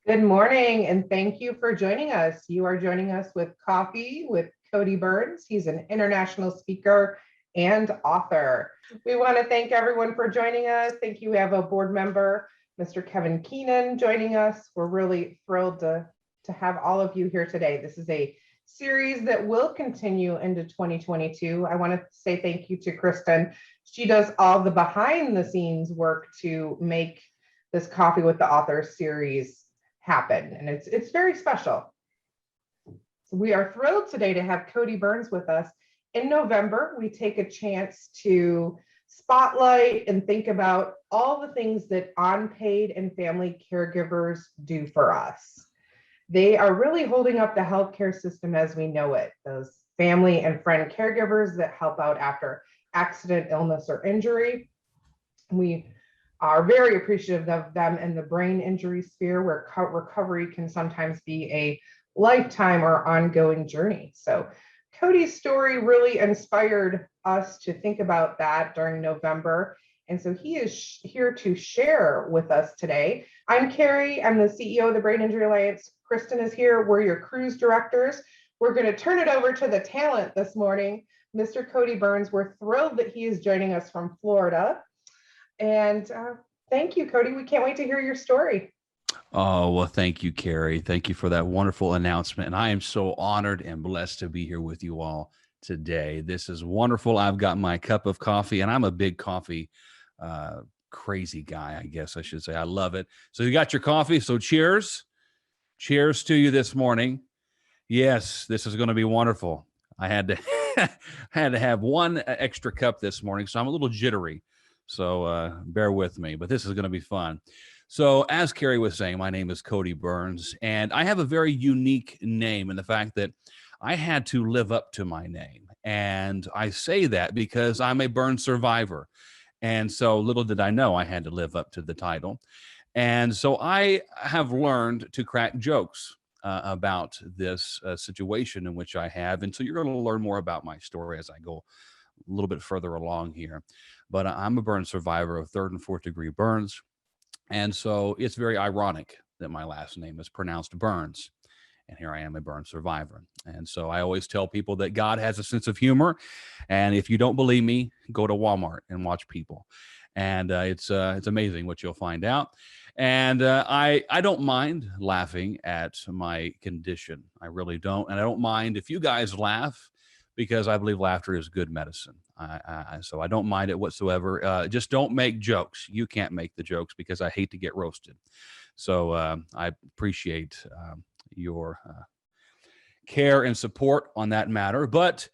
Good morning, and thank you for joining us. You are joining us with Coffee with Cody Byrns. He's an international speaker and author. We want to thank everyone for joining us. Thank you. We have a board member, Mr. Kevin Keenan, joining us. We're really thrilled to have all of you here today. This is a series that will continue into 2022. I want to say thank you to Kristen. She does all the behind the scenes work to make this Coffee with the Author series happen, and it's very special. So we are thrilled today to have Cody Byrns with us. In November, we take a chance to spotlight and think about all the things that unpaid and family caregivers do for us. They are really holding up the healthcare system as we know it. Those family and friend caregivers that help out after accident, illness, or injury. We are very appreciative of them in the brain injury sphere, where recovery can sometimes be a lifetime or ongoing journey. So Cody's story really inspired us to think about that during November. And so he is here to share with us today. I'm Carrie. I'm the CEO of the Brain Injury Alliance. Kristen is here. We're your cruise directors. We're going to turn it over to the talent this morning, Mr. Cody Byrns. We're thrilled that he is joining us from Florida. And thank you, Cody. We can't wait to hear your story. Oh, well, thank you, Carrie. Thank you for that wonderful announcement. And I am so honored and blessed to be here with you all today. This is wonderful. I've got my cup of coffee, and I'm a big coffee crazy guy, I guess I should say. I love it. So you got your coffee. So cheers. Cheers to you this morning. Yes, this is going to be wonderful. I had to had to have one extra cup this morning, so I'm a little jittery. So bear with me, but this is going to be fun. So as Carrie was saying, my name is Cody Byrns, and I have a very unique name in the fact that I had to live up to my name. And I say that because I'm a burn survivor. And so little did I know I had to live up to the title. And so I have learned to crack jokes about this situation in which I have. And so you're going to learn more about my story as I go a little bit further along here. But I'm a burn survivor of third and fourth degree burns. And so it's very ironic that my last name is pronounced Byrns. And here I am, a burn survivor. And so I always tell people that God has a sense of humor. And if you don't believe me, go to Walmart and watch People. And it's amazing what you'll find out. And I don't mind laughing at my condition. I really don't. And I don't mind if you guys laugh, because I believe laughter is good medicine. So I don't mind it whatsoever. Just don't make jokes. You can't make the jokes because I hate to get roasted. So I appreciate your care and support on that matter. But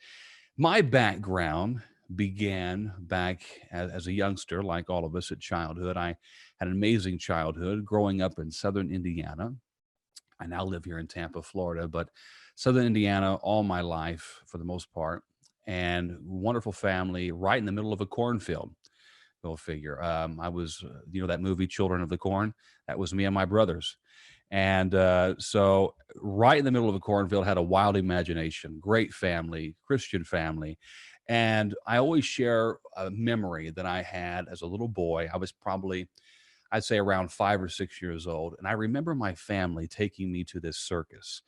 my background began back as a youngster, like all of us at childhood. I had an amazing childhood growing up in Southern Indiana. I now live here in Tampa, Florida, but Southern Indiana all my life for the most part, and wonderful family right in the middle of a cornfield. Go figure. I was, that movie Children of the Corn. That was me and my brothers. And so right in the middle of a cornfield, had a wild imagination, great family, Christian family. And I always share a memory that I had as a little boy. I was probably, I'd say around 5 or 6 years old. And I remember my family taking me to this circus.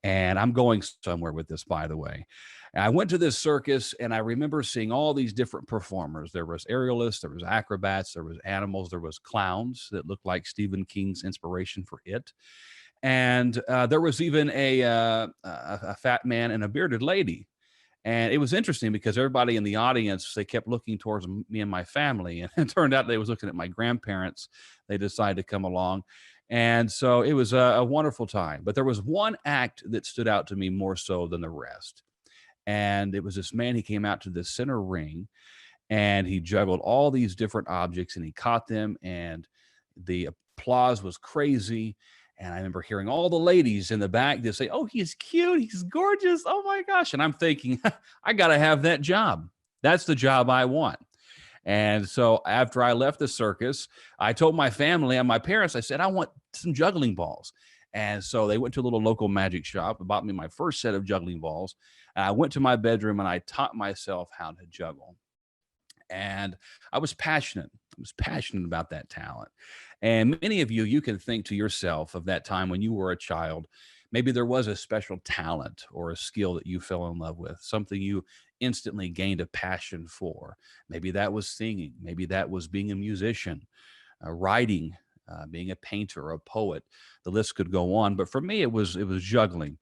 And I'm going somewhere with this, by the way. And I went to this circus, and I remember seeing all these different performers. There was aerialists, there was acrobats, there was animals, there was clowns that looked like Stephen King's inspiration for It. And there was even a fat man and a bearded lady. And it was interesting because everybody in the audience, they kept looking towards me and my family. And it turned out they was looking at my grandparents. They decided to come along. And so it was a wonderful time. But there was one act that stood out to me more so than the rest. And it was this man, he came out to the center ring, and he juggled all these different objects, and he caught them, and the applause was crazy. And I remember hearing all the ladies in the back just say, "Oh, he's cute. He's gorgeous. Oh my gosh." And I'm thinking, I got to have that job. That's the job I want. And so after I left the circus, I told my family and my parents, I said, I want some juggling balls. And so they went to a little local magic shop and bought me my first set of juggling balls. And I went to my bedroom and I taught myself how to juggle. And I was passionate. I was passionate about that talent. And many of you, you can think to yourself of that time when you were a child. Maybe there was a special talent or a skill that you fell in love with, something you instantly gained a passion for. Maybe that was singing. Maybe that was being a musician, writing, being a painter, a poet. The list could go on. But for me, it was juggling.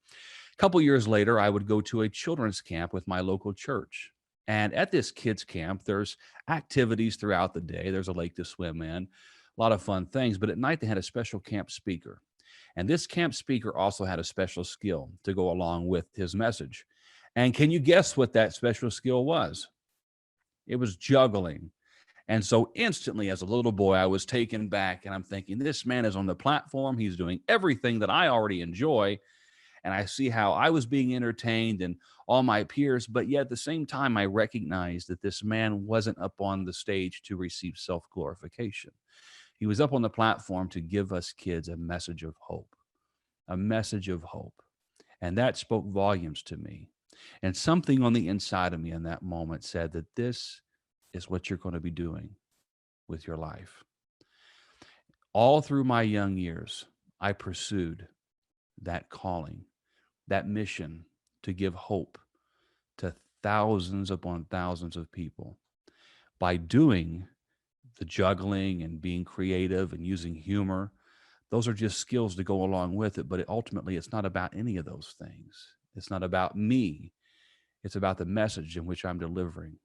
A couple years later, I would go to a children's camp with my local church. And at this kids camp, there's activities throughout the day. There's a lake to swim in, a lot of fun things. But at night, they had a special camp speaker. And this camp speaker also had a special skill to go along with his message. And can you guess what that special skill was? It was juggling. And so instantly, as a little boy, I was taken back and I'm thinking, this man is on the platform. He's doing everything that I already enjoy. And I see how I was being entertained and all my peers. But yet at the same time, I recognized that this man wasn't up on the stage to receive self-glorification. He was up on the platform to give us kids a message of hope, a message of hope. And that spoke volumes to me. And something on the inside of me in that moment said that this is what you're going to be doing with your life. All through my young years, I pursued that calling, that mission to give hope to thousands upon thousands of people by doing the juggling and being creative and using humor. Those are just skills to go along with it, but ultimately it's not about any of those things. It's not about me. It's about the message in which I'm delivering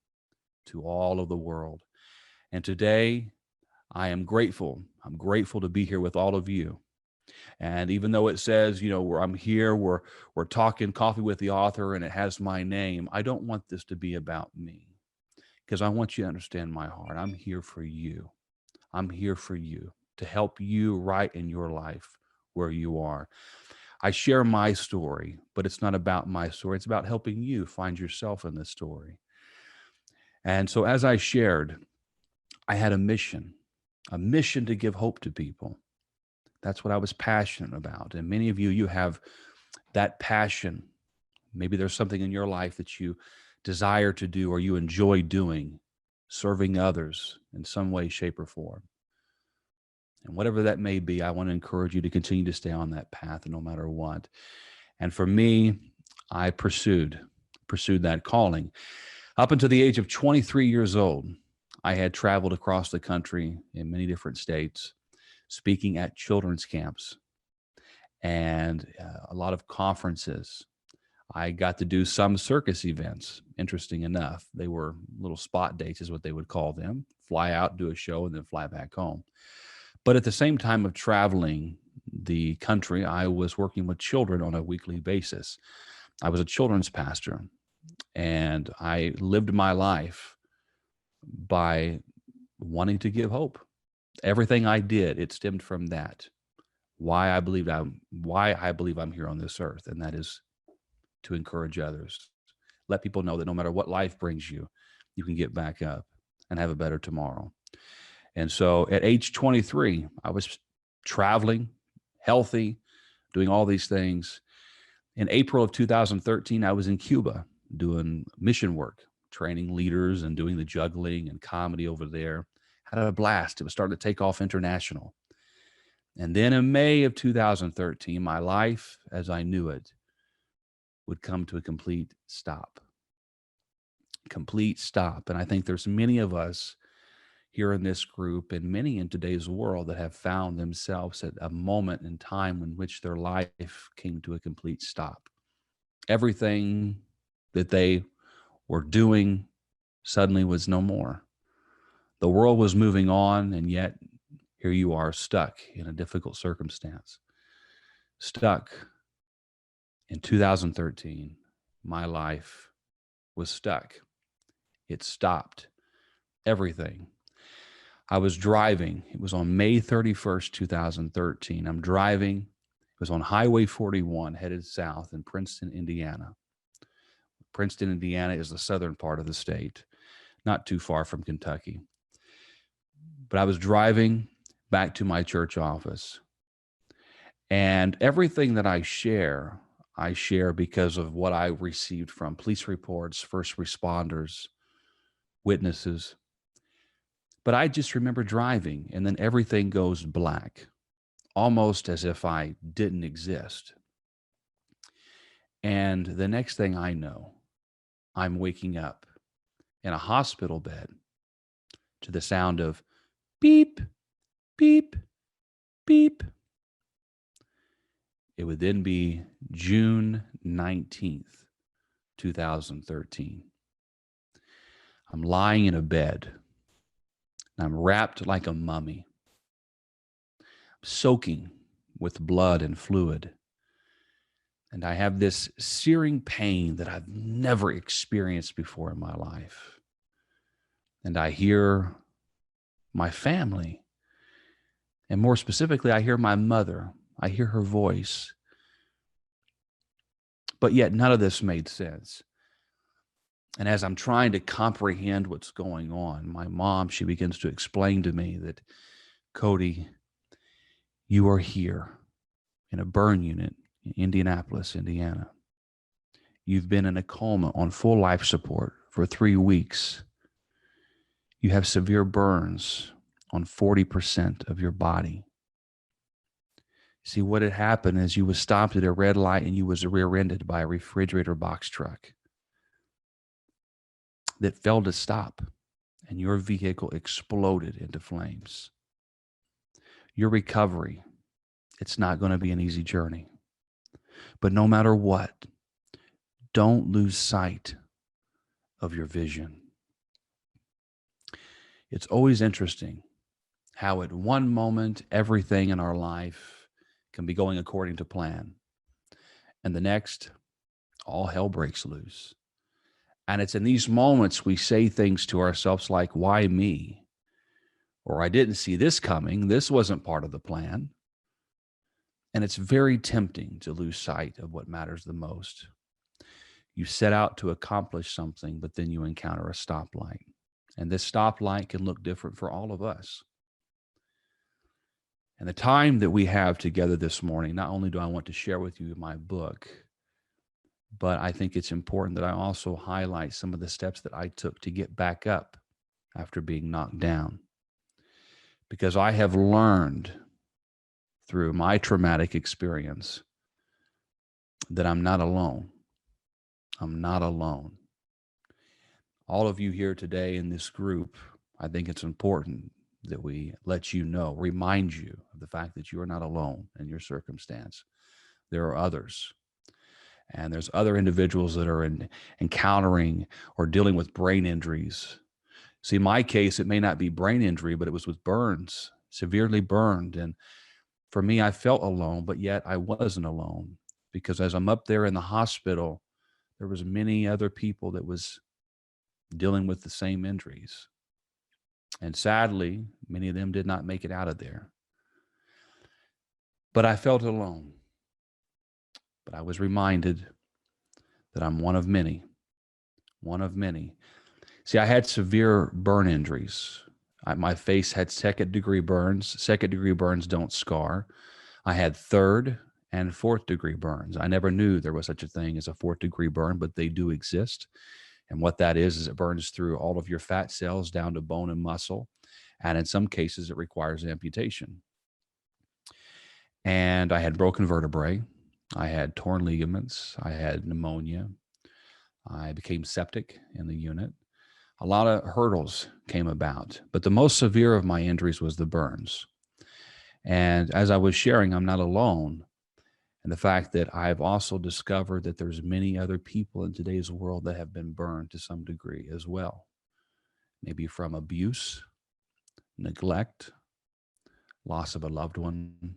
to all of the world. And today I am grateful. I'm grateful to be here with all of you. And even though it says, where I'm here, we're talking coffee with the author and it has my name, I don't want this to be about me because I want you to understand my heart. I'm here for you. I'm here for you to help you right in your life where you are. I share my story, but it's not about my story. It's about helping you find yourself in this story. And so as I shared, I had a mission to give hope to people. That's what I was passionate about. And many of you, you have that passion. Maybe there's something in your life that you desire to do or you enjoy doing, serving others in some way, shape, or form. And whatever that may be, I want to encourage you to continue to stay on that path no matter what. And for me, I pursued that calling. Up until the age of 23 years old, I had traveled across the country in many different states, speaking at children's camps and a lot of conferences. I got to do some circus events. Interesting enough, they were little spot dates is what they would call them. Fly out, do a show, and then fly back home. But at the same time of traveling the country, I was working with children on a weekly basis. I was a children's pastor, and I lived my life by wanting to give hope. Everything I did, it stemmed from that. Why I believe I'm here on this earth, and that is to encourage others. Let people know that no matter what life brings you, you can get back up and have a better tomorrow. And so at age 23, I was traveling, healthy, doing all these things. In April of 2013, I was in Cuba doing mission work, training leaders and doing the juggling and comedy over there. Had a blast. It was starting to take off international. And then in May of 2013, my life as I knew it would come to a complete stop. Complete stop. And I think there's many of us here in this group and many in today's world that have found themselves at a moment in time in which their life came to a complete stop. Everything that they were doing suddenly was no more. The world was moving on, and yet here you are stuck in a difficult circumstance. Stuck. In 2013, my life was stuck. It stopped. Everything. I was driving. It was on May 31st, 2013. I'm driving. It was on Highway 41 headed south in Princeton, Indiana. Princeton, Indiana is the southern part of the state, not too far from Kentucky. But I was driving back to my church office. And everything that I share because of what I received from police reports, first responders, witnesses, But I just remember driving, and then everything goes black, almost as if I didn't exist. And the next thing I know, I'm waking up in a hospital bed to the sound of beep, beep, beep. It would then be June 19th, 2013. I'm lying in a bed. I'm wrapped like a mummy, soaking with blood and fluid. And I have this searing pain that I've never experienced before in my life. And I hear my family. And more specifically, I hear my mother. I hear her voice. But yet none of this made sense. And as I'm trying to comprehend what's going on, my mom, she begins to explain to me that, Cody, you are here in a burn unit in Indianapolis, Indiana. You've been in a coma on full life support for 3 weeks. You have severe burns on 40% of your body. See, what had happened is you was stopped at a red light and you was rear-ended by a refrigerator box truck that failed to stop, and your vehicle exploded into flames. Your recovery, it's not going to be an easy journey. But no matter what, don't lose sight of your vision. It's always interesting how at one moment, everything in our life can be going according to plan. And the next, all hell breaks loose. And it's in these moments we say things to ourselves like, why me? Or I didn't see this coming. This wasn't part of the plan. And it's very tempting to lose sight of what matters the most. You set out to accomplish something, but then you encounter a stoplight. And this stoplight can look different for all of us. And the time that we have together this morning, not only do I want to share with you my book, but I think it's important that I also highlight some of the steps that I took to get back up after being knocked down. Because I have learned through my traumatic experience that I'm not alone. I'm not alone. All of you here today in this group, I think it's important that we let you know, remind you of the fact that you are not alone in your circumstance. There are others. And there's other individuals that are encountering or dealing with brain injuries. See, in my case, it may not be brain injury, but it was with burns, severely burned. And for me, I felt alone, but yet I wasn't alone, because as I'm up there in the hospital, there was many other people that was dealing with the same injuries. And sadly, many of them did not make it out of there. But I felt alone. But I was reminded that I'm one of many, one of many. See, I had severe burn injuries. My face had second-degree burns. Second-degree burns don't scar. I had third and fourth-degree burns. I never knew there was such a thing as a fourth-degree burn, but they do exist. And what that is it burns through all of your fat cells down to bone and muscle. And in some cases, it requires amputation. And I had broken vertebrae. I had torn ligaments. I had pneumonia. I became septic in the unit. A lot of hurdles came about, but the most severe of my injuries was the burns. And as I was sharing, I'm not alone. And the fact that I've also discovered that there's many other people in today's world that have been burned to some degree as well. Maybe from abuse, neglect, loss of a loved one,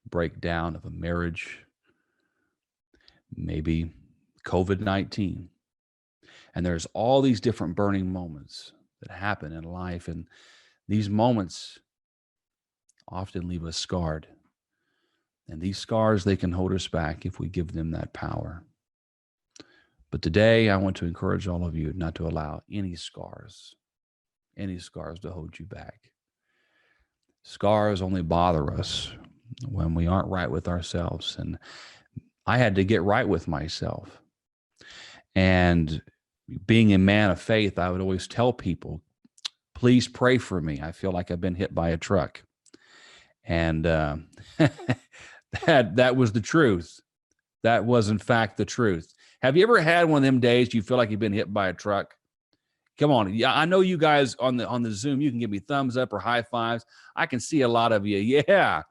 breakdown of a marriage, maybe COVID-19. And there's all these different burning moments that happen in life. And these moments often leave us scarred. And these scars, they can hold us back if we give them that power. But today, I want to encourage all of you not to allow any scars to hold you back. Scars only bother us when we aren't right with ourselves. And I had to get right with myself. And being a man of faith, I would always tell people, Please pray for me. I feel like I've been hit by a truck. And that was the truth. That was, in fact, the truth. Have you ever had one of them days you feel like you've been hit by a truck? Come on. Yeah, I know you guys on the Zoom, you can give me thumbs up or high fives. I can see a lot of you. Yeah.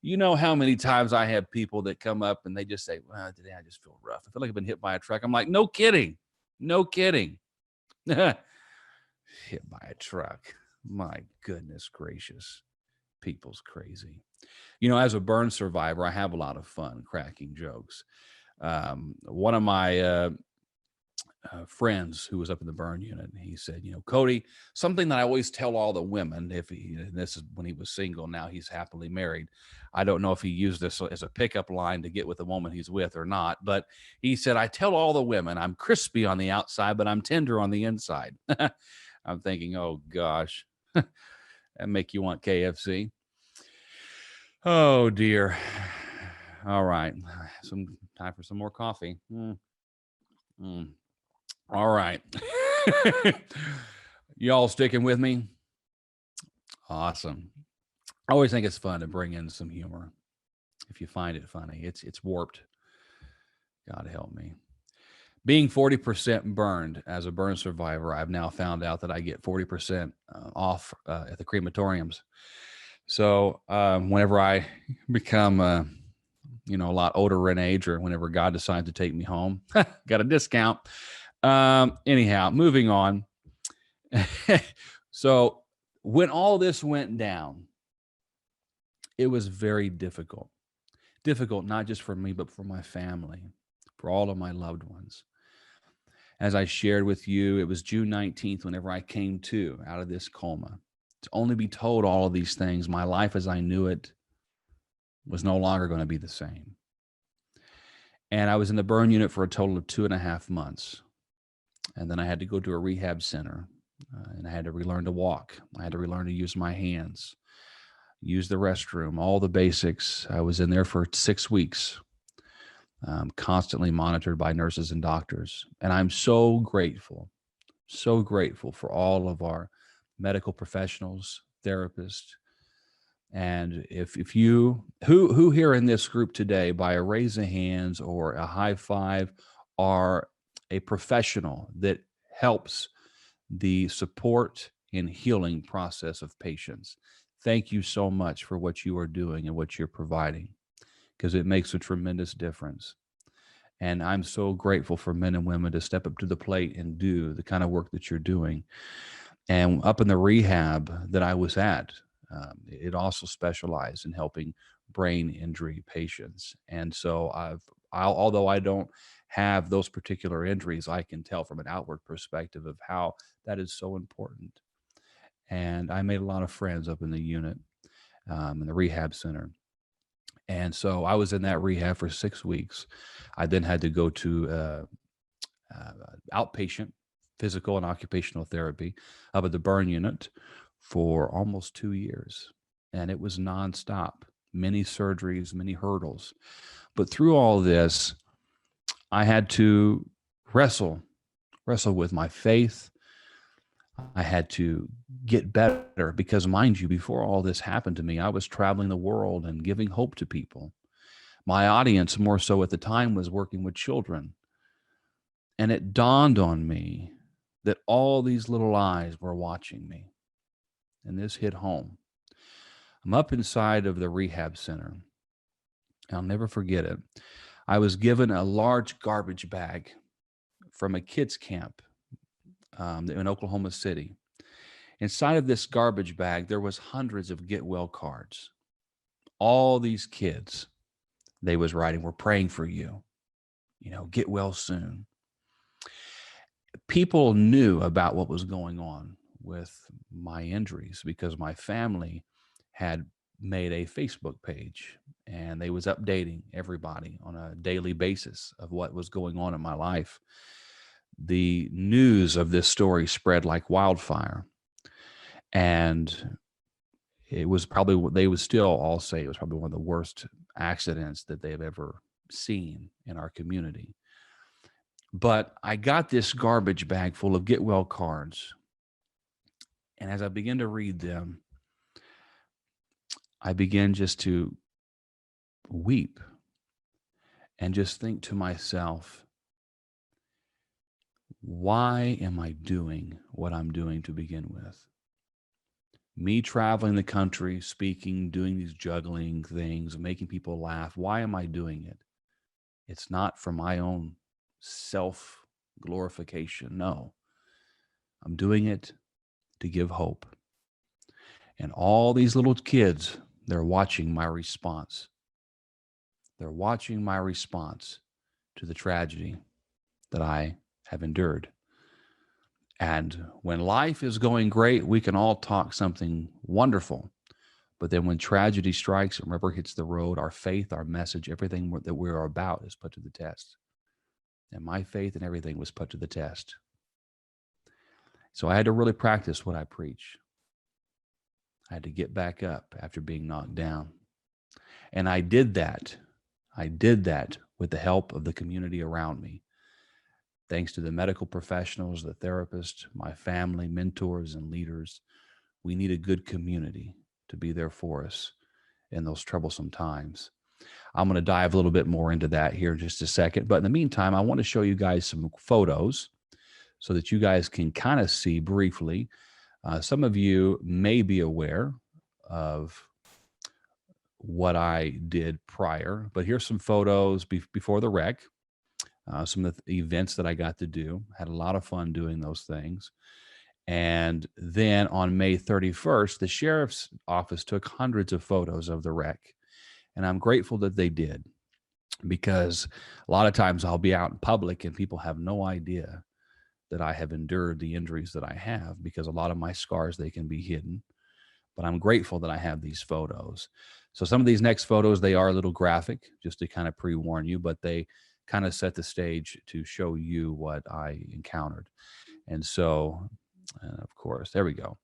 You know how many times I have people that come up and they just say, well, today I just feel rough. I feel like I've been hit by a truck. I'm like, no kidding. No kidding. Hit by a truck. My goodness gracious. People's crazy. You know, as a burn survivor, I have a lot of fun cracking jokes. One of my friends who was up in the burn unit, he said, you know, Cody, something that I always tell all the women, this is when he was single, now he's happily married. I don't know if he used this as a pickup line to get with the woman he's with or not, but he said, I tell all the women I'm crispy on the outside, but I'm tender on the inside. I'm thinking, oh gosh, that make you want KFC. Oh dear. All right. Some time for some more coffee. All right. Y'all sticking with me? Awesome. I always think it's fun to bring in some humor. If you find it funny, it's warped. God help me. Being 40% burned as a burn survivor, I've now found out that I get 40% off at the crematoriums. So whenever I become, a lot older in age, or whenever God decides to take me home, got a discount. Anyhow, moving on. So when all this went down, it was very difficult. Difficult, not just for me, but for my family, for all of my loved ones. As I shared with you, it was June 19th, whenever I came to out of this coma, to only be told all of these things. My life as I knew it was no longer going to be the same. And I was in the burn unit for a total of 2.5 months. And then I had to go to a rehab center, and I had to relearn to walk. I had to relearn to use my hands, use the restroom, all the basics. I was in there for 6 weeks, constantly monitored by nurses and doctors. And I'm so grateful for all of our medical professionals, therapists. And if you, who here in this group today, by a raise of hands or a high five, are a professional that helps the support and healing process of patients, thank you so much for what you are doing and what you're providing, because it makes a tremendous difference. And I'm so grateful for men and women to step up to the plate and do the kind of work that you're doing. And up in the rehab that I was at, it also specialized in helping brain injury patients. And so although I don't have those particular injuries, I can tell from an outward perspective of how that is so important. And I made a lot of friends up in the unit, in the rehab center. And so I was in that rehab for 6 weeks. I then had to go to outpatient physical and occupational therapy up at the burn unit for almost 2 years. And it was nonstop, many surgeries, many hurdles. But through all this, I had to wrestle with my faith. I had to get better because, mind you, before all this happened to me, I was traveling the world and giving hope to people. My audience, more so at the time, was working with children. And it dawned on me that all these little eyes were watching me. And this hit home. I'm up inside of the rehab center. I'll never forget it. I was given a large garbage bag from a kids' camp in Oklahoma City. Inside of this garbage bag, there was hundreds of get well cards. All these kids, they was writing, we're praying for you, get well soon. People knew about what was going on with my injuries because my family had made a Facebook page, and they was updating everybody on a daily basis of what was going on in my life. The news of this story spread like wildfire, and it was probably, they would still all say it was probably one of the worst accidents that they've ever seen in our community. But I got this garbage bag full of get well cards, And as I begin to read them, I begin just to weep and just think to myself, why am I doing what I'm doing to begin with? Me traveling the country, speaking, doing these juggling things, making people laugh. Why am I doing it? It's not for my own self glorification. No, I'm doing it to give hope. And all these little kids, they're watching my response. They're watching my response to the tragedy that I have endured. And when life is going great, we can all talk something wonderful. But then when tragedy strikes and rubber hits the road, our faith, our message, everything that we're about is put to the test. And my faith and everything was put to the test. So I had to really practice what I preach. I had to get back up after being knocked down. And I did that. I did that with the help of the community around me. Thanks to the medical professionals, the therapists, my family, mentors, and leaders, we need a good community to be there for us in those troublesome times. I'm going to dive a little bit more into that here in just a second. But in the meantime, I want to show you guys some photos so that you guys can kind of see briefly. Some of you may be aware of what I did prior, but here's some photos before the wreck. Some of the events that I got to do. Had a lot of fun doing those things. And then on May 31st, the sheriff's office took hundreds of photos of the wreck. And I'm grateful that they did, because a lot of times I'll be out in public and people have no idea that I have endured the injuries that I have, because a lot of my scars, they can be hidden. But I'm grateful that I have these photos. So some of these next photos, they are a little graphic, just to kind of pre-warn you, but they kind of set the stage to show you what I encountered. And so, of course, there we go.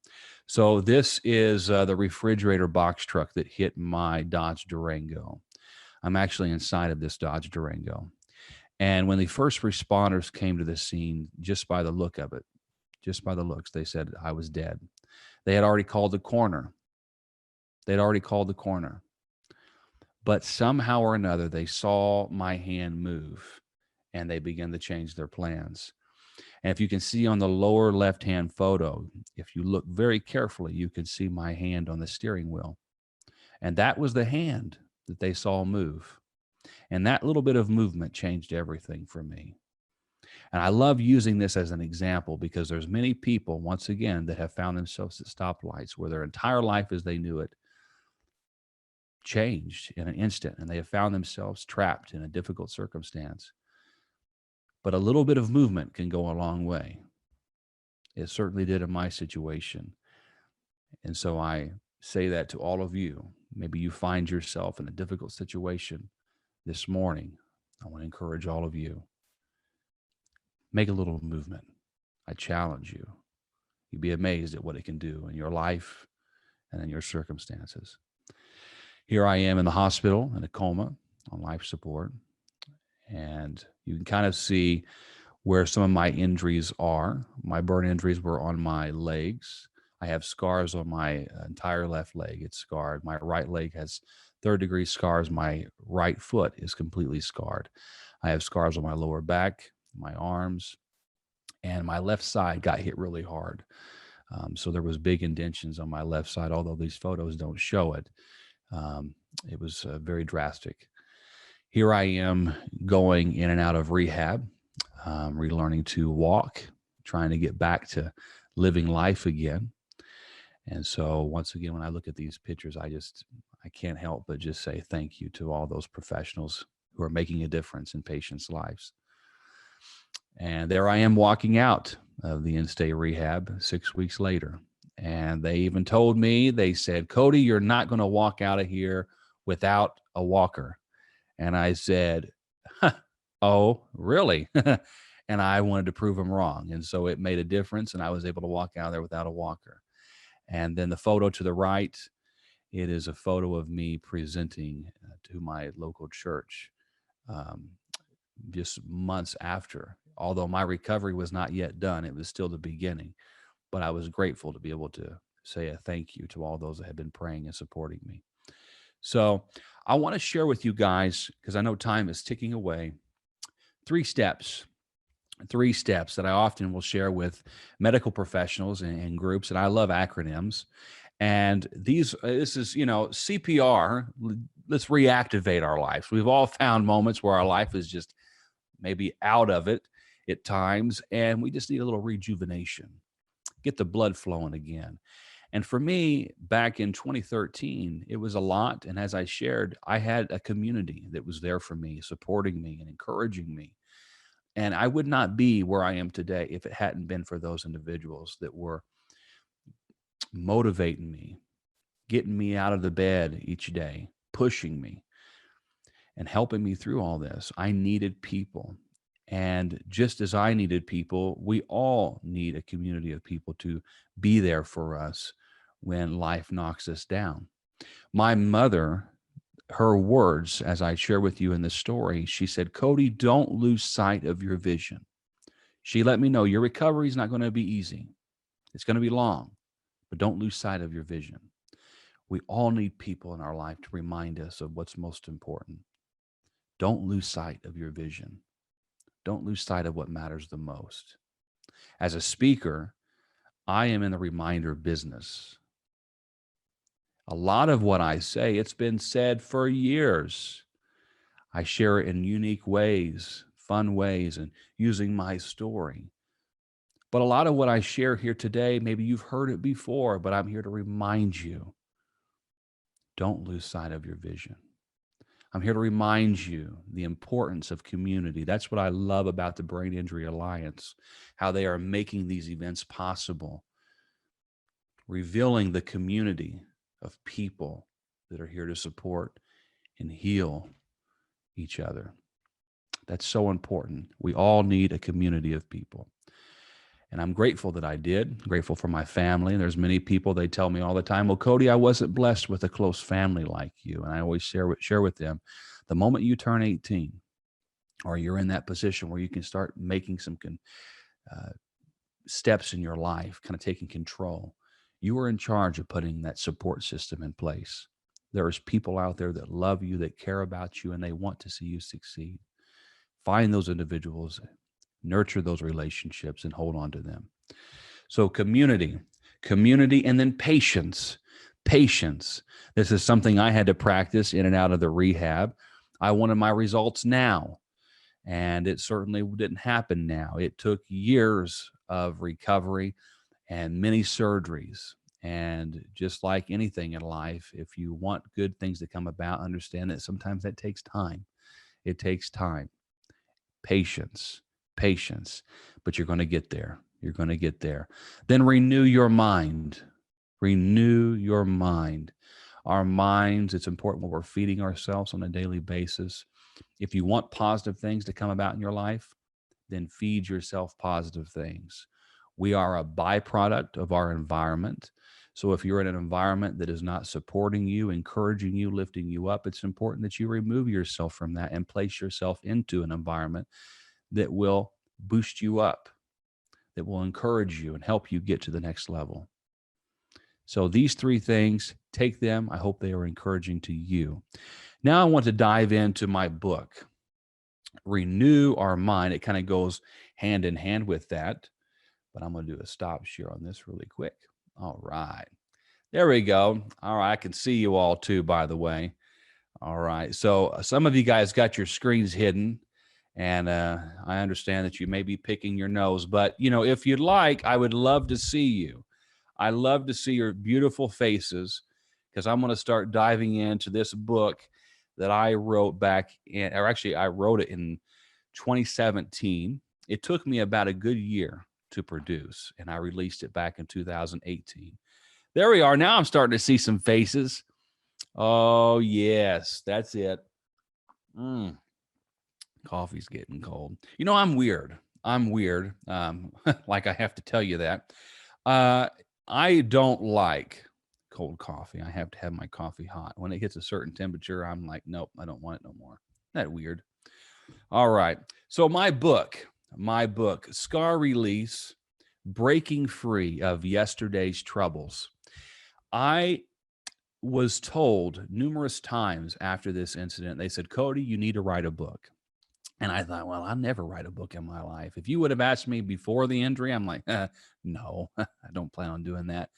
So this is the refrigerator box truck that hit my Dodge Durango. I'm actually inside of this Dodge Durango. And when the first responders came to the scene, just by the look of it, just by the looks, they said I was dead. They had already called the coroner. They'd already called the coroner. But somehow or another, they saw my hand move and they began to change their plans. And if you can see on the lower left-hand photo, if you look very carefully, you can see my hand on the steering wheel. And that was the hand that they saw move. And that little bit of movement changed everything for me. And I love using this as an example, because there's many people, once again, that have found themselves at stoplights where their entire life as they knew it changed in an instant, and they have found themselves trapped in a difficult circumstance. But a little bit of movement can go a long way. It certainly did in my situation. And so I say that to all of you. Maybe you find yourself in a difficult situation this morning. I want to encourage all of you. Make a little movement. I challenge you. You'd be amazed at what it can do in your life and in your circumstances. Here I am in the hospital in a coma on life support. And you can kind of see where some of my injuries are. My burn injuries were on my legs. I have scars on my entire left leg. It's scarred. My right leg has third-degree scars. My right foot is completely scarred. I have scars on my lower back, my arms, and my left side got hit really hard. So there was big indentions on my left side, although these photos don't show it. It was very drastic. Here I am going in and out of rehab, relearning to walk, trying to get back to living life again. And so once again, when I look at these pictures, I can't help but just say thank you to all those professionals who are making a difference in patients' lives. And there I am walking out of the in-state rehab 6 weeks later. And they even told me, they said, Cody, you're not going to walk out of here without a walker. And I said, oh, really? And I wanted to prove them wrong. And so it made a difference. And I was able to walk out of there without a walker. And then the photo to the right, it is a photo of me presenting to my local church just months after. Although my recovery was not yet done, it was still the beginning. but I was grateful to be able to say a thank you to all those that have been praying and supporting me. So I want to share with you guys, because I know time is ticking away, three steps that I often will share with medical professionals and groups. And I love acronyms. And this is, CPR. Let's reactivate our lives. We've all found moments where our life is just maybe out of it at times, and we just need a little rejuvenation, get the blood flowing again. And for me, back in 2013, it was a lot. And as I shared, I had a community that was there for me, supporting me and encouraging me. And I would not be where I am today if it hadn't been for those individuals that were motivating me, getting me out of the bed each day, pushing me, and helping me through all this. I needed people. And just as I needed people, we all need a community of people to be there for us when life knocks us down. My mother, her words, as I share with you in this story, she said, Cody, don't lose sight of your vision. She let me know your recovery is not going to be easy. It's going to be long, but don't lose sight of your vision. We all need people in our life to remind us of what's most important. Don't lose sight of your vision. Don't lose sight of what matters the most. As a speaker, I am in the reminder business. A lot of what I say, it's been said for years. I share it in unique ways, fun ways, and using my story. But a lot of what I share here today, maybe you've heard it before, but I'm here to remind you, don't lose sight of your vision. I'm here to remind you the importance of community. That's what I love about the Brain Injury Alliance, how they are making these events possible, revealing the community of people that are here to support and heal each other. That's so important. We all need a community of people. And I'm grateful that I did, grateful for my family. And there's many people, they tell me all the time, well, Cody, I wasn't blessed with a close family like you. And I always share with them, the moment you turn 18 or you're in that position where you can start making some steps in your life, kind of taking control, you are in charge of putting that support system in place. There's people out there that love you, that care about you, and they want to see you succeed. Find those individuals, nurture those relationships, and hold on to them. So community, and then patience. This is something I had to practice in and out of the rehab. I wanted my results now, and it certainly didn't happen now. It took years of recovery and many surgeries. And just like anything in life, if you want good things to come about, understand that sometimes that takes time. It takes time. Patience, but you're going to get there. You're going to get there. Then renew your mind. Renew your mind. Our minds, it's important what we're feeding ourselves on a daily basis. If you want positive things to come about in your life, then feed yourself positive things. We are a byproduct of our environment. So if you're in an environment that is not supporting you, encouraging you, lifting you up, it's important that you remove yourself from that and place yourself into an environment that will boost you up, that will encourage you and help you get to the next level. So these three things, take them. I hope they are encouraging to you. Now I want to dive into my book, Renew Our Mind. It kind of goes hand in hand with that, but I'm going to do a stop share on this really quick. All right. There we go. All right. I can see you all too, by the way. All right. So some of you guys got your screens hidden, and I understand that you may be picking your nose, but if you'd like, I would love to see you. I love to see your beautiful faces, because I'm going to start diving into this book that I wrote I wrote it in 2017. It took me about a good year to produce, and I released it back in 2018. There we are. Now I'm starting to see some faces. Oh, yes, that's it. Coffee's getting cold. I'm weird. Like I have to tell you that. I don't like cold coffee. I have to have my coffee hot. When it hits a certain temperature, I'm like, nope, I don't want it no more. Isn't that weird? All right. So my book, Scar Release, breaking free of yesterday's troubles. I was told numerous times after this incident, they said, Cody, you need to write a book. And I thought, well, I'll never write a book in my life. If you would have asked me before the injury, I'm like, no, I don't plan on doing that.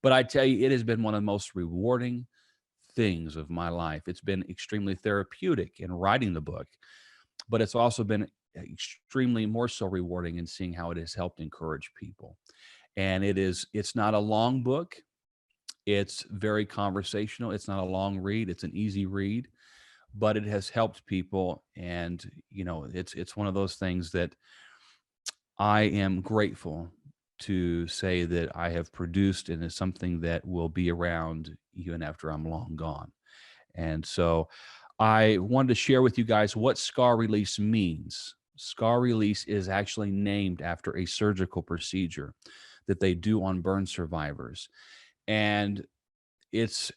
But I tell you, it has been one of the most rewarding things of my life. It's been extremely therapeutic in writing the book, but it's also been extremely more so rewarding in seeing how it has helped encourage people. And it's not a long book. It's very conversational. It's not a long read. It's an easy read, but it has helped people. And, it's one of those things that I am grateful to say that I have produced, and is something that will be around even after I'm long gone. And so I wanted to share with you guys what scar release means. Scar release is actually named after a surgical procedure that they do on burn survivors. And it's,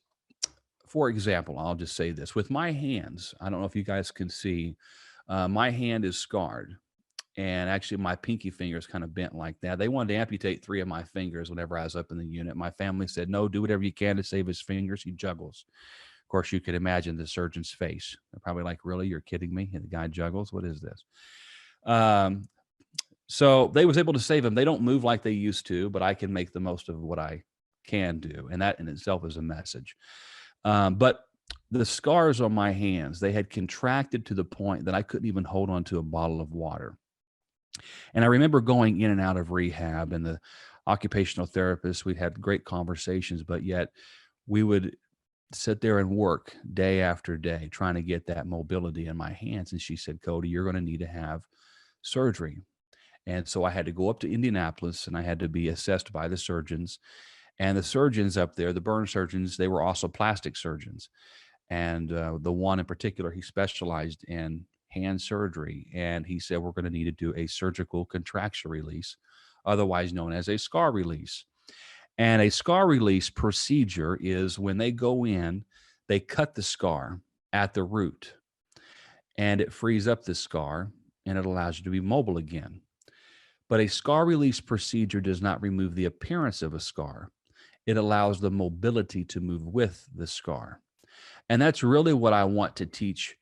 for example, I'll just say this with my hands. I don't know if you guys can see, my hand is scarred. And actually, my pinky finger is kind of bent like that. They wanted to amputate 3 of my fingers whenever I was up in the unit. My family said, no, do whatever you can to save his fingers. He juggles. Of course, you could imagine the surgeon's face. They're probably like, really? You're kidding me? And the guy juggles? What is this? So they was able to save him. They don't move like they used to, but I can make the most of what I can do. And that in itself is a message. But the scars on my hands, they had contracted to the point that I couldn't even hold on to a bottle of water. And I remember going in and out of rehab, and the occupational therapist, we'd had great conversations, but yet we would sit there and work day after day trying to get that mobility in my hands. And she said, Cody, you're going to need to have surgery. And so I had to go up to Indianapolis, and I had to be assessed by the surgeons. And the surgeons up there, the burn surgeons, they were also plastic surgeons. And the one in particular, he specialized in hand surgery. And he said, we're going to need to do a surgical contracture release, otherwise known as a scar release. And a scar release procedure is when they go in, they cut the scar at the root, and it frees up the scar, and it allows you to be mobile again. But a scar release procedure does not remove the appearance of a scar. It allows the mobility to move with the scar. And that's really what I want to teach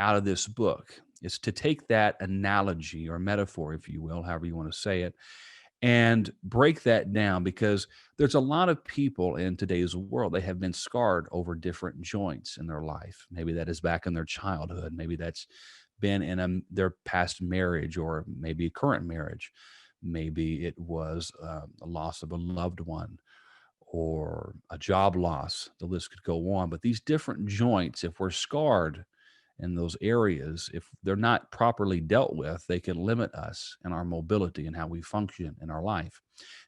out of this book, is to take that analogy or metaphor, if you will, however you want to say it, and break that down, because there's a lot of people in today's world, they have been scarred over different joints in their life. Maybe that is back in their childhood. Maybe that's been in their past marriage, or maybe a current marriage. Maybe it was a loss of a loved one or a job loss. The list could go on. But these different joints, if we're scarred in those areas, if they're not properly dealt with, they can limit us in our mobility and how we function in our life.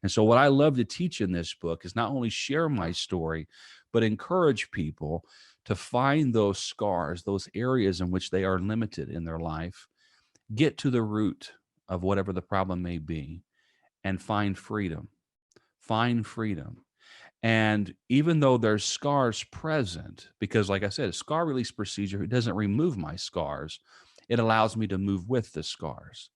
And so what I love to teach in this book is not only share my story, but encourage people to find those scars, those areas in which they are limited in their life, get to the root of whatever the problem may be, and find freedom. Find freedom. And even though there's scars present, because like I said, a scar release procedure, it doesn't remove my scars. It allows me to move with the scars.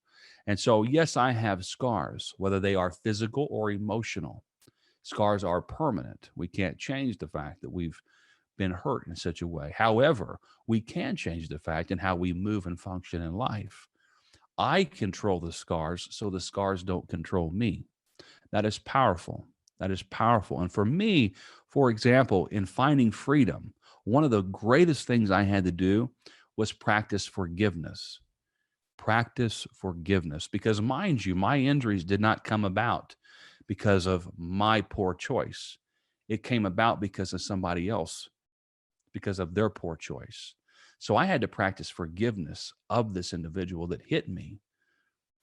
And so, yes, I have scars, whether they are physical or emotional. Scars are permanent. We can't change the fact that we've been hurt in such a way. However, we can change the fact in how we move and function in life. I control the scars, so the scars don't control me. That is powerful. That is powerful. And for me, for example, in finding freedom, one of the greatest things I had to do was practice forgiveness. Practice forgiveness. Because mind you, my injuries did not come about because of my poor choice. It came about because of somebody else, because of their poor choice. So I had to practice forgiveness of this individual that hit me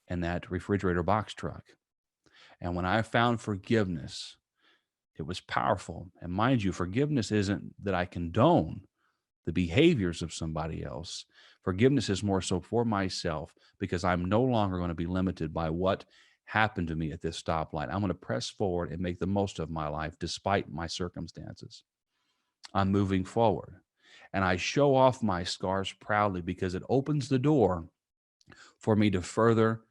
in that refrigerator box truck. And when I found forgiveness, it was powerful. And mind you, forgiveness isn't that I condone the behaviors of somebody else. Forgiveness is more so for myself, because I'm no longer going to be limited by what happened to me at this stoplight. I'm going to press forward and make the most of my life despite my circumstances. I'm moving forward. And I show off my scars proudly, because it opens the door for me to further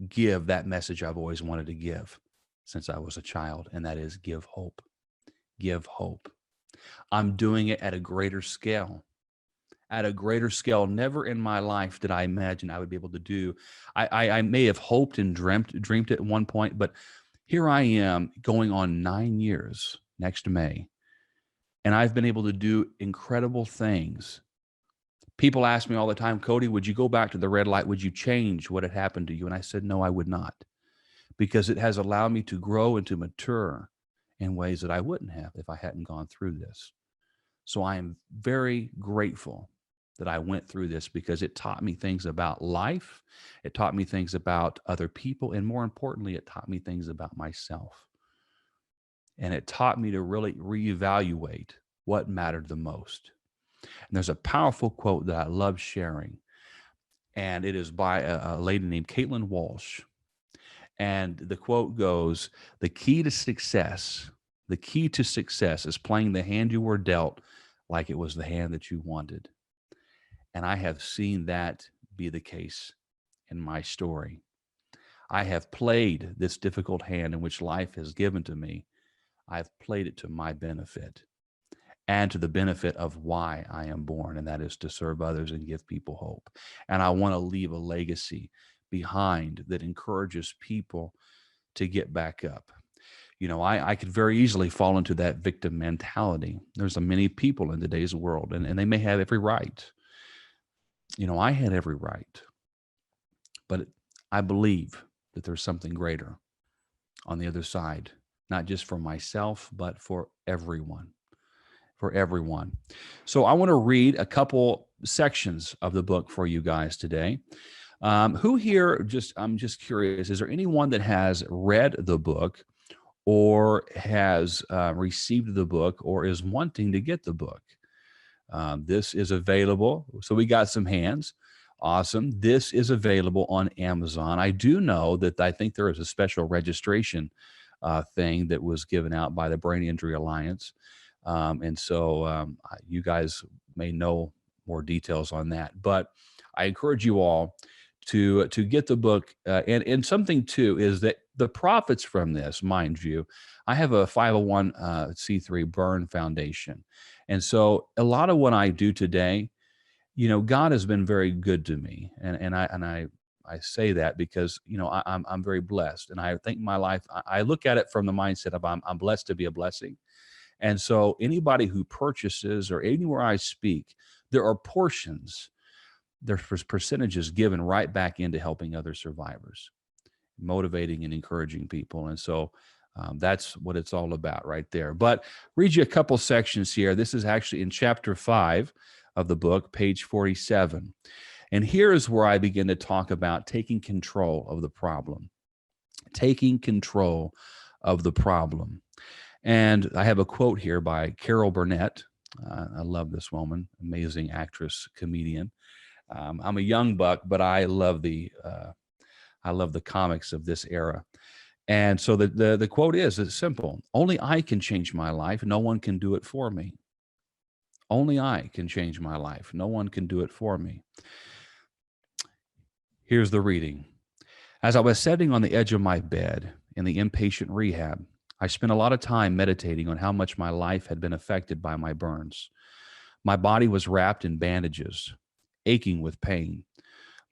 give that message I've always wanted to give. since I was a child, and that is give hope. Give hope. I'm doing it at a greater scale. At a greater scale. Never in my life did I imagine I would be able to do. I may have hoped and dreamt it at one point, but here I am going on 9 years next May, and I've been able to do incredible things. People ask me all the time, Cody, would you go back to the red light? Would you change what had happened to you? And I said, no, I would not, because it has allowed me to grow and to mature in ways that I wouldn't have if I hadn't gone through this. So I am very grateful that I went through this, because it taught me things about life. It taught me things about other people. And more importantly, it taught me things about myself. And it taught me to really reevaluate what mattered the most. And there's a powerful quote that I love sharing, and it is by a lady named Caitlin Walsh. And the quote goes, the key to success is playing the hand you were dealt like it was the hand that you wanted. And I have seen that be the case in my story. I have played this difficult hand in which life has given to me. I've played it to my benefit and to the benefit of why I am born, and that is to serve others and give people hope. And I want to leave a legacy behind that encourages people to get back up. You know, I could very easily fall into that victim mentality. There's many people in today's world, and they may have every right. You know, I had every right, but I believe that there's something greater on the other side, not just for myself, but for everyone. For everyone. So I want to read a couple sections of the book for you guys today. Who here, I'm just curious, is there anyone that has read the book or has received the book or is wanting to get the book? This is available. So we got some hands. Awesome. This is available on Amazon. I do know that I think there is a special registration thing that was given out by the Brain Injury Alliance. And so you guys may know more details on that. But I encourage you all to get the book. And something, too, is that the profits from this, mind you, I have a 501c3 Burn Foundation. And so a lot of what I do today, you know, God has been very good to me. And I say that because, you know, I'm very blessed. And I think my life, I look at it from the mindset of I'm blessed to be a blessing. And so anybody who purchases or anywhere I speak, there are portions, there's percentages given right back into helping other survivors, motivating and encouraging people. And so that's what it's all about right there. But read you a couple sections here. This is actually in chapter 5 of the book, page 47. And here is where I begin to talk about taking control of the problem. Taking control of the problem. And I have a quote here by Carol Burnett. I love this woman, amazing actress, comedian. I'm a young buck, but I love the comics of this era. And so the quote is, it's simple. Only I can change my life. No one can do it for me. Only I can change my life. No one can do it for me. Here's the reading. As I was sitting on the edge of my bed in the inpatient rehab, I spent a lot of time meditating on how much my life had been affected by my burns. My body was wrapped in bandages, aching with pain.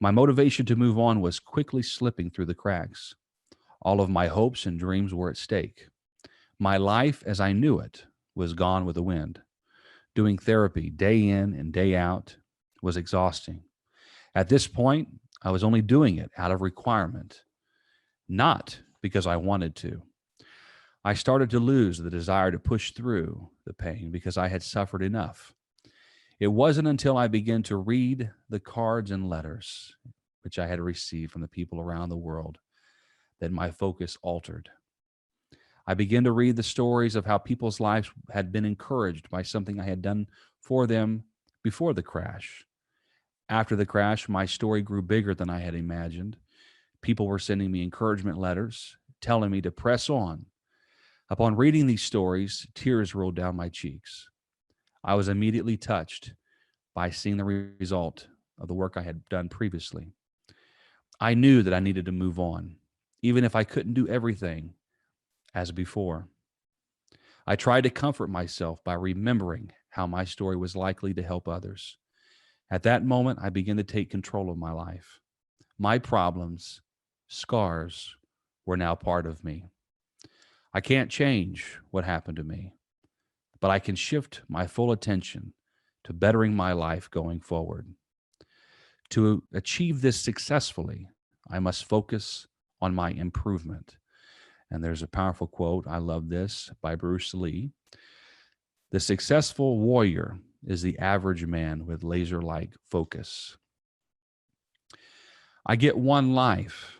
My motivation to move on was quickly slipping through the cracks. All of my hopes and dreams were at stake. My life as I knew it was gone with the wind. Doing therapy day in and day out was exhausting. At this point, I was only doing it out of requirement, not because I wanted to. I started to lose the desire to push through the pain because I had suffered enough. It wasn't until I began to read the cards and letters which I had received from the people around the world that my focus altered. I began to read the stories of how people's lives had been encouraged by something I had done for them before the crash. After the crash, my story grew bigger than I had imagined. People were sending me encouragement letters, telling me to press on. Upon reading these stories, tears rolled down my cheeks. I was immediately touched by seeing the result of the work I had done previously. I knew that I needed to move on. Even if I couldn't do everything, as before. I tried to comfort myself by remembering how my story was likely to help others. At that moment, I began to take control of my life. My problems, scars, were now part of me. I can't change what happened to me, but I can shift my full attention to bettering my life going forward. To achieve this successfully, I must focus on my improvement. And there's a powerful quote, I love this, by Bruce Lee. The successful warrior is the average man with laser-like focus. I get one life.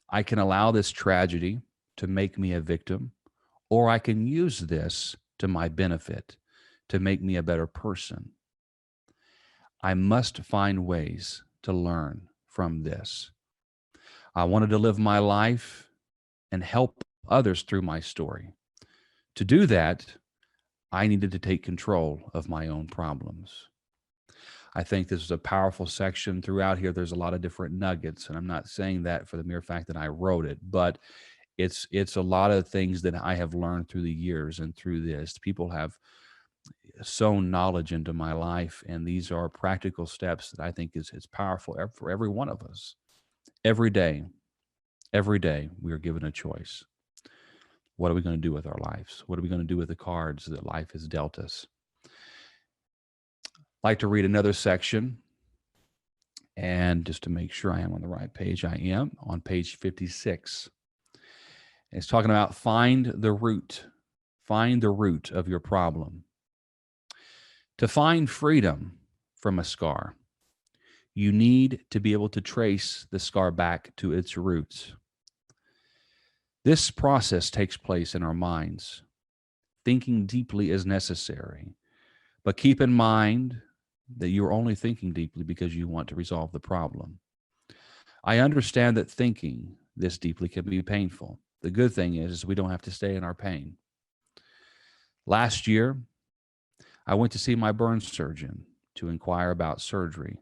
I can allow this tragedy to make me a victim, or I can use this to my benefit, to make me a better person. I must find ways to learn from this. I wanted to live my life and help others through my story. To do that, I needed to take control of my own problems. I think this is a powerful section. Throughout here, there's a lot of different nuggets, and I'm not saying that for the mere fact that I wrote it, but it's a lot of things that I have learned through the years and through this. People have sown knowledge into my life, and these are practical steps that I think is powerful for every one of us. Every day, we are given a choice. What are we going to do with our lives? What are we going to do with the cards that life has dealt us? I'd like to read another section, and just to make sure I am on the right page, I am on page 56. It's talking about find the root of your problem. To find freedom from a scar, you need to be able to trace the scar back to its roots. This process takes place in our minds. Thinking deeply is necessary, but keep in mind that you're only thinking deeply because you want to resolve the problem. I understand that thinking this deeply can be painful. The good thing is we don't have to stay in our pain. Last year, I went to see my burn surgeon to inquire about surgery.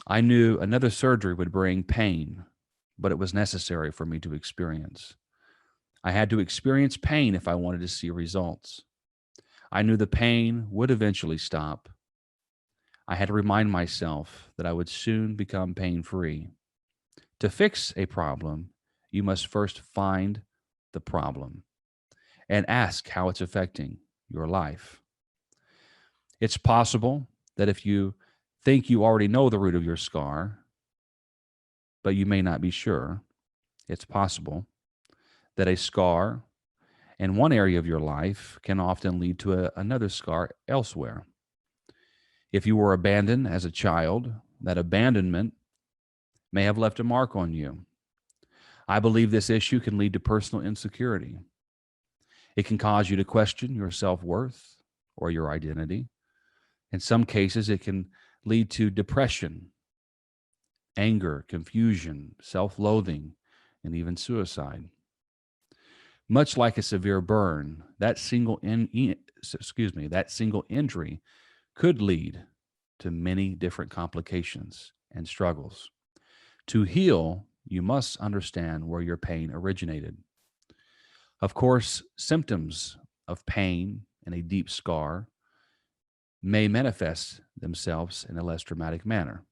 I knew another surgery would bring pain, but it was necessary for me to experience. I had to experience pain if I wanted to see results. I knew the pain would eventually stop. I had to remind myself that I would soon become pain-free. To fix a problem, you must first find the problem and ask how it's affecting your life. It's possible that if you think you already know the root of your scar, but you may not be sure, it's possible that a scar in one area of your life can often lead to another scar elsewhere. If you were abandoned as a child, that abandonment may have left a mark on you. I believe this issue can lead to personal insecurity. It can cause you to question your self-worth or your identity. In some cases, it can lead to depression, anger, confusion, self-loathing, and even suicide. Much like a severe burn, that single injury could lead to many different complications and struggles. To heal, you must understand where your pain originated. Of course, symptoms of pain and a deep scar may manifest themselves in a less dramatic manner.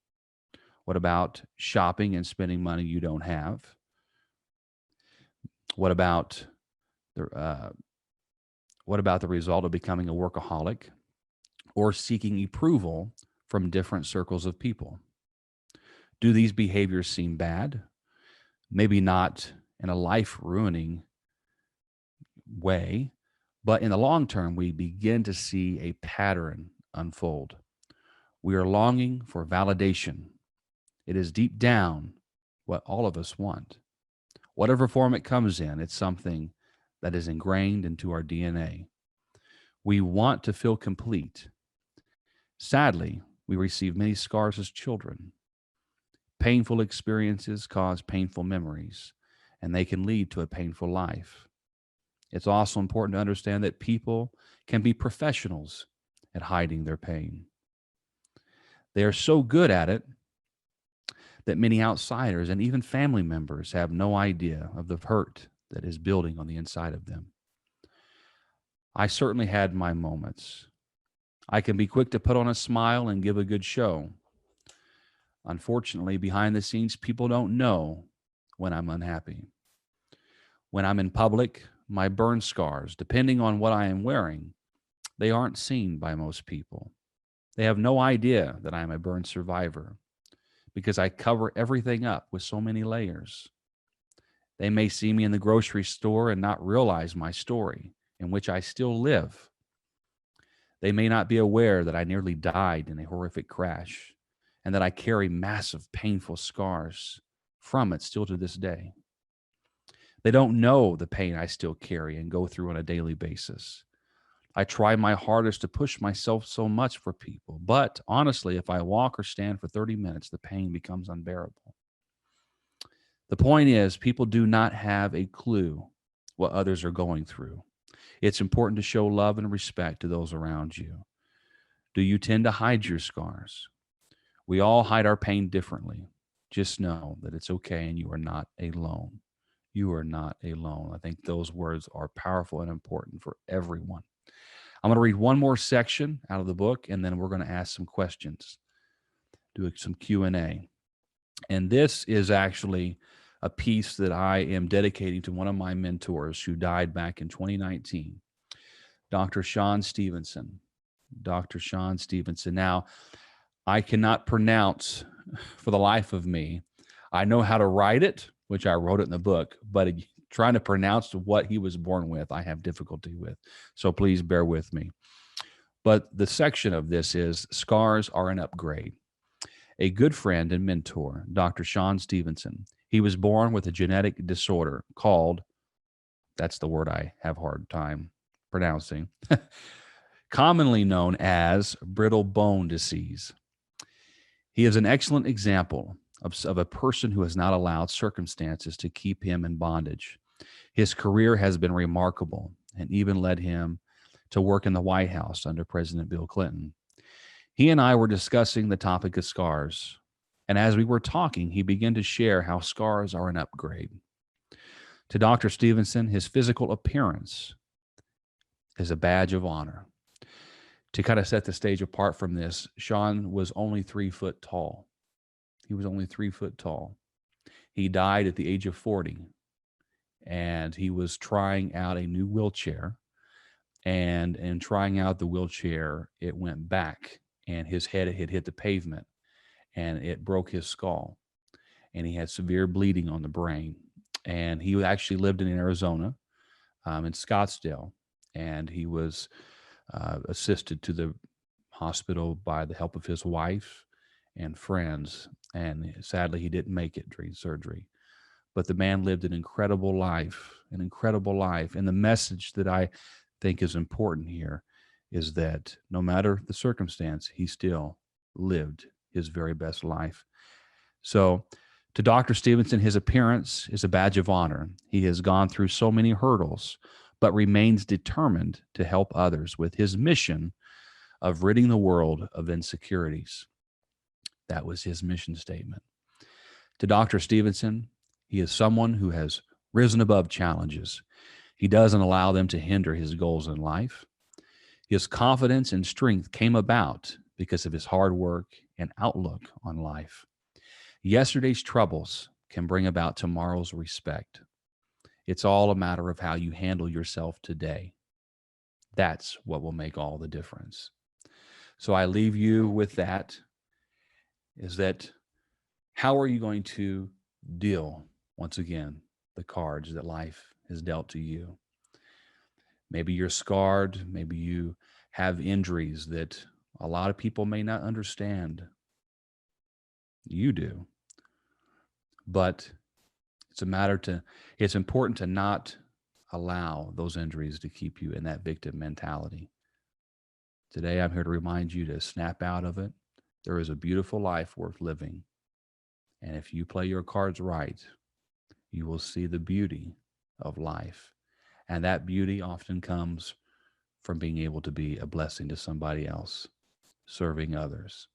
What about shopping and spending money you don't have? What about the result of becoming a workaholic or seeking approval from different circles of people? Do these behaviors seem bad? Maybe not in a life-ruining way, but in the long term, we begin to see a pattern unfold. We are longing for validation. It is deep down what all of us want. Whatever form it comes in, it's something that is ingrained into our DNA. We want to feel complete. Sadly, we receive many scars as children. Painful experiences cause painful memories, and they can lead to a painful life. It's also important to understand that people can be professionals at hiding their pain. They are so good at it that many outsiders and even family members have no idea of the hurt that is building on the inside of them. I certainly had my moments. I can be quick to put on a smile and give a good show. Unfortunately, behind the scenes, people don't know when I'm unhappy. When I'm in public, my burn scars, depending on what I am wearing, they aren't seen by most people. They have no idea that I'm a burn survivor because I cover everything up with so many layers. They may see me in the grocery store and not realize my story, in which I still live. They may not be aware that I nearly died in a horrific crash and that I carry massive, painful scars from it still to this day. They don't know the pain I still carry and go through on a daily basis. I try my hardest to push myself so much for people, but honestly, if I walk or stand for 30 minutes, the pain becomes unbearable. The point is, people do not have a clue what others are going through. It's important to show love and respect to those around you. Do you tend to hide your scars? We all hide our pain differently. Just know that it's okay and you are not alone. You are not alone. I think those words are powerful and important for everyone. I'm going to read one more section out of the book, and then we're going to ask some questions, do some Q&A. And this is actually a piece that I am dedicating to one of my mentors who died back in 2019, Dr. Sean Stevenson. Dr. Sean Stevenson. Now, I cannot pronounce for the life of me. I know how to write it, which I wrote it in the book, but trying to pronounce what he was born with, I have difficulty with. So please bear with me. But the section of this is Scars Are an Upgrade. A good friend and mentor, Dr. Sean Stevenson, he was born with a genetic disorder called, that's the word I have a hard time pronouncing, commonly known as brittle bone disease. He is an excellent example of a person who has not allowed circumstances to keep him in bondage. His career has been remarkable and even led him to work in the White House under President Bill Clinton. He and I were discussing the topic of scars, and as we were talking, he began to share how scars are an upgrade. To Dr. Stevenson, his physical appearance is a badge of honor. To kind of set the stage apart from this, Sean was only 3 foot tall. He was only 3 foot tall. He died at the age of 40, and he was trying out a new wheelchair. And in trying out the wheelchair, it went back, and his head had hit the pavement, and it broke his skull. And he had severe bleeding on the brain. And he actually lived in Arizona, in Scottsdale, and he was assisted to the hospital by the help of his wife and friends. And sadly, he didn't make it during surgery. But the man lived an incredible life, an incredible life. And the message that I think is important here is that no matter the circumstance, he still lived his very best life. So to Dr. Stevenson, his appearance is a badge of honor. He has gone through so many hurdles, but remains determined to help others with his mission of ridding the world of insecurities. That was his mission statement. To Dr. Stevenson, he is someone who has risen above challenges. He doesn't allow them to hinder his goals in life. His confidence and strength came about because of his hard work and outlook on life. Yesterday's troubles can bring about tomorrow's respect. It's all a matter of how you handle yourself today. That's what will make all the difference. So I leave you with that, is that how are you going to deal, once again, the cards that life has dealt to you? Maybe you're scarred. Maybe you have injuries that a lot of people may not understand. You do. But it's important to not allow those injuries to keep you in that victim mentality. Today, I'm here to remind you to snap out of it. There is a beautiful life worth living. And if you play your cards right, you will see the beauty of life. And that beauty often comes from being able to be a blessing to somebody else, serving others.